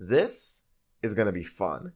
This is gonna be fun.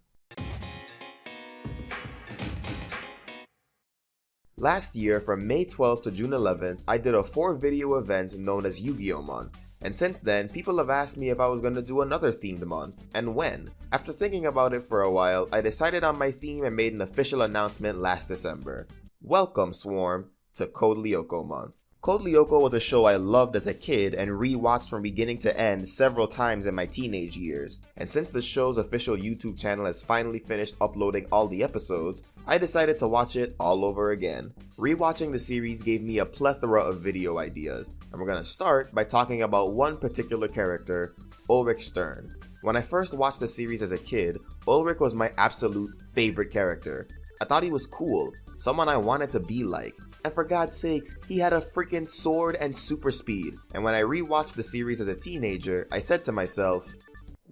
Last year, from May 12th to June 11th, I did a 4-video event known as Yu-Gi-Oh Month. And since then, people have asked me if I was gonna do another themed month, and when. After thinking about it for a while, I decided on my theme and made an official announcement last December. Welcome, Swarm, to Code Lyoko Month. Code Lyoko was a show I loved as a kid and rewatched from beginning to end several times in my teenage years, and since the show's official YouTube channel has finally finished uploading all the episodes, I decided to watch it all over again. Rewatching the series gave me a plethora of video ideas, and we're gonna start by talking about one particular character, Ulrich Stern. When I first watched the series as a kid, Ulrich was my absolute favorite character. I thought he was cool, someone I wanted to be like. And for God's sakes, he had a freaking sword and super speed. And when I rewatched the series as a teenager, I said to myself,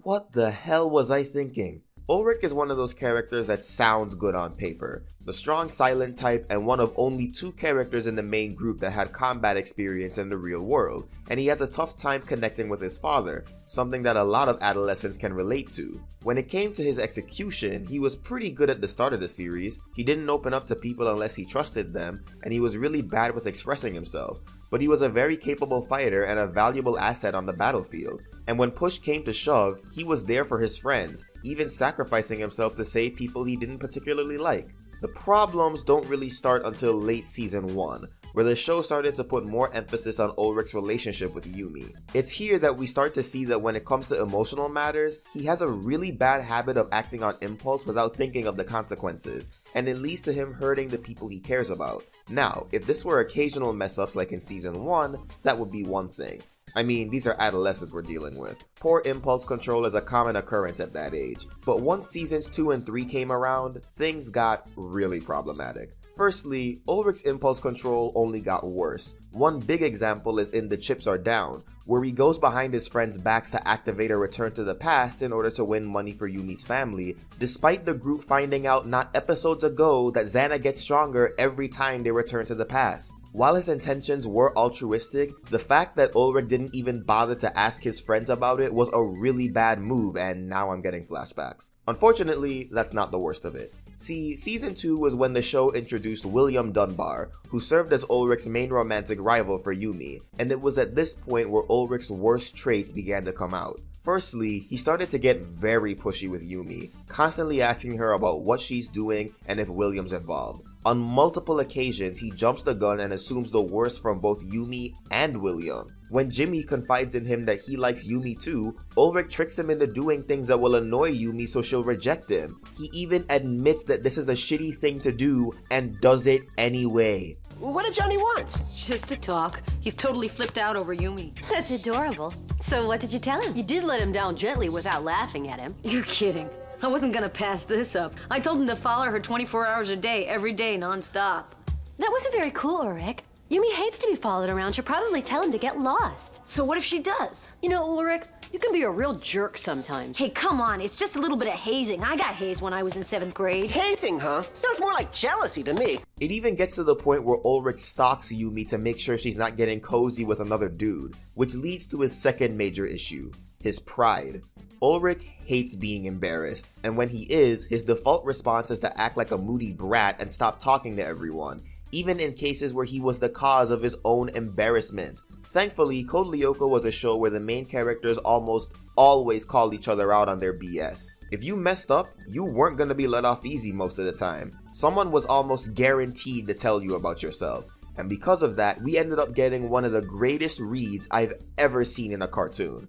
what the hell was I thinking? Ulrich is one of those characters that sounds good on paper. The strong silent type and one of only 2 characters in the main group that had combat experience in the real world. And he has a tough time connecting with his father, something that a lot of adolescents can relate to. When it came to his execution, he was pretty good at the start of the series. He didn't open up to people unless he trusted them, and he was really bad with expressing himself. But he was a very capable fighter and a valuable asset on the battlefield. And when push came to shove, he was there for his friends, even sacrificing himself to save people he didn't particularly like. The problems don't really start until late season 1, where the show started to put more emphasis on Ulrich's relationship with Yumi. It's here that we start to see that when it comes to emotional matters, he has a really bad habit of acting on impulse without thinking of the consequences, and it leads to him hurting the people he cares about. Now, if this were occasional mess-ups like in season 1, that would be one thing. I mean, these are adolescents we're dealing with. Poor impulse control is a common occurrence at that age. But once seasons 2 and 3 came around, things got really problematic. Firstly, Ulrich's impulse control only got worse. One big example is in The Chips Are Down, where he goes behind his friends' backs to activate a return to the past in order to win money for Yumi's family, despite the group finding out not episodes ago that Xana gets stronger every time they return to the past. While his intentions were altruistic, the fact that Ulrich didn't even bother to ask his friends about it was a really bad move, and now I'm getting flashbacks. Unfortunately, that's not the worst of it. See, season 2 was when the show introduced William Dunbar, who served as Ulrich's main romantic rival for Yumi, and it was at this point where Ulrich's worst traits began to come out. Firstly, he started to get very pushy with Yumi, constantly asking her about what she's doing and if William's involved. On multiple occasions, he jumps the gun and assumes the worst from both Yumi and William. When Jimmy confides in him that he likes Yumi too, Ulrich tricks him into doing things that will annoy Yumi so she'll reject him. He even admits that this is a shitty thing to do and does it anyway. What did Johnny want? Just to talk. He's totally flipped out over Yumi. That's adorable. So what did you tell him? You did let him down gently without laughing at him. You're kidding. I wasn't gonna pass this up. I told him to follow her 24 hours a day, every day, non-stop. That wasn't very cool, Ulrich. Yumi hates to be followed around. She'll probably tell him to get lost. So what if she does? You know, Ulrich, you can be a real jerk sometimes. Hey, come on. It's just a little bit of hazing. I got hazed when I was in 7th grade. Hazing, huh? Sounds more like jealousy to me. It even gets to the point where Ulrich stalks Yumi to make sure she's not getting cozy with another dude, which leads to his second major issue, his pride. Ulrich hates being embarrassed, and when he is, his default response is to act like a moody brat and stop talking to everyone, even in cases where he was the cause of his own embarrassment. Thankfully, Code Lyoko was a show where the main characters almost always called each other out on their BS. If you messed up, you weren't gonna be let off easy most of the time. Someone was almost guaranteed to tell you about yourself. And because of that, we ended up getting one of the greatest reads I've ever seen in a cartoon.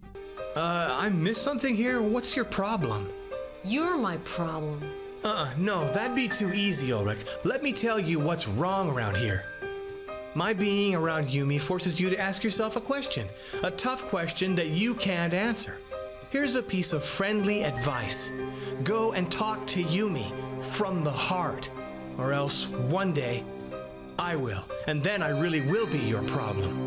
I missed something here? What's your problem? You're my problem. No, that'd be too easy, Ulrich. Let me tell you what's wrong around here. My being around Yumi forces you to ask yourself a question. A tough question that you can't answer. Here's a piece of friendly advice. Go and talk to Yumi from the heart. Or else, one day, I will. And then I really will be your problem.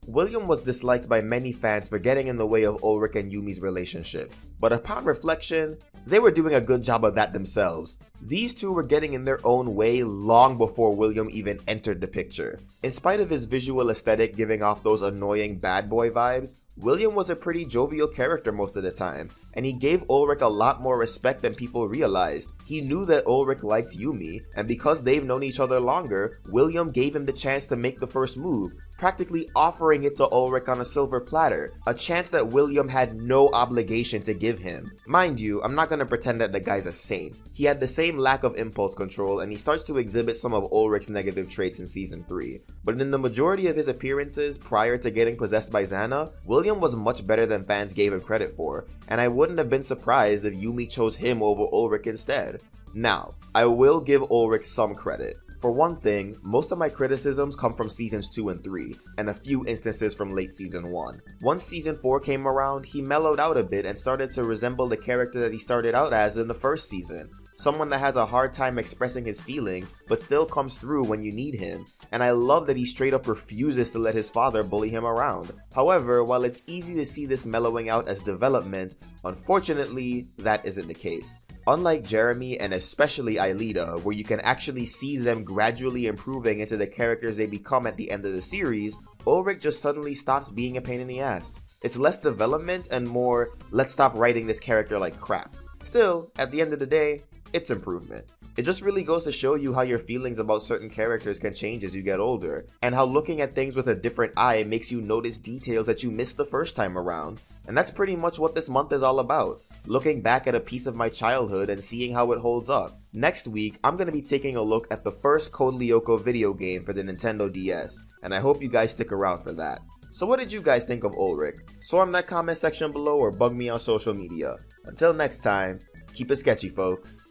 William was disliked by many fans for getting in the way of Ulrich and Yumi's relationship, but upon reflection, they were doing a good job of that themselves. These two were getting in their own way long before William even entered the picture. In spite of his visual aesthetic giving off those annoying bad boy vibes, William was a pretty jovial character most of the time, and he gave Ulrich a lot more respect than people realized. He knew that Ulrich liked Yumi, and because they've known each other longer, William gave him the chance to make the first move, practically offering it to Ulrich on a silver platter, a chance that William had no obligation to give him. Mind you, I'm not gonna pretend that the guy's a saint. He had the same lack of impulse control, and he starts to exhibit some of Ulrich's negative traits in Season 3. But in the majority of his appearances prior to getting possessed by Xana, William was much better than fans gave him credit for, and I wouldn't have been surprised if Yumi chose him over Ulrich instead. Now, I will give Ulrich some credit. For one thing, most of my criticisms come from Seasons 2 and 3, and a few instances from late Season 1. Once Season 4 came around, he mellowed out a bit and started to resemble the character that he started out as in the first season. Someone that has a hard time expressing his feelings, but still comes through when you need him. And I love that he straight up refuses to let his father bully him around. However, while it's easy to see this mellowing out as development, unfortunately, that isn't the case. Unlike Jeremy and especially Aelita, where you can actually see them gradually improving into the characters they become at the end of the series, Ulrich just suddenly stops being a pain in the ass. It's less development and more, let's stop writing this character like crap. Still, at the end of the day, it's improvement. It just really goes to show you how your feelings about certain characters can change as you get older, and how looking at things with a different eye makes you notice details that you missed the first time around. And that's pretty much what this month is all about, looking back at a piece of my childhood and seeing how it holds up. Next week, I'm going to be taking a look at the first Code Lyoko video game for the Nintendo DS, and I hope you guys stick around for that. So what did you guys think of Ulrich? Storm that comment section below or bug me on social media. Until next time, keep it sketchy, folks.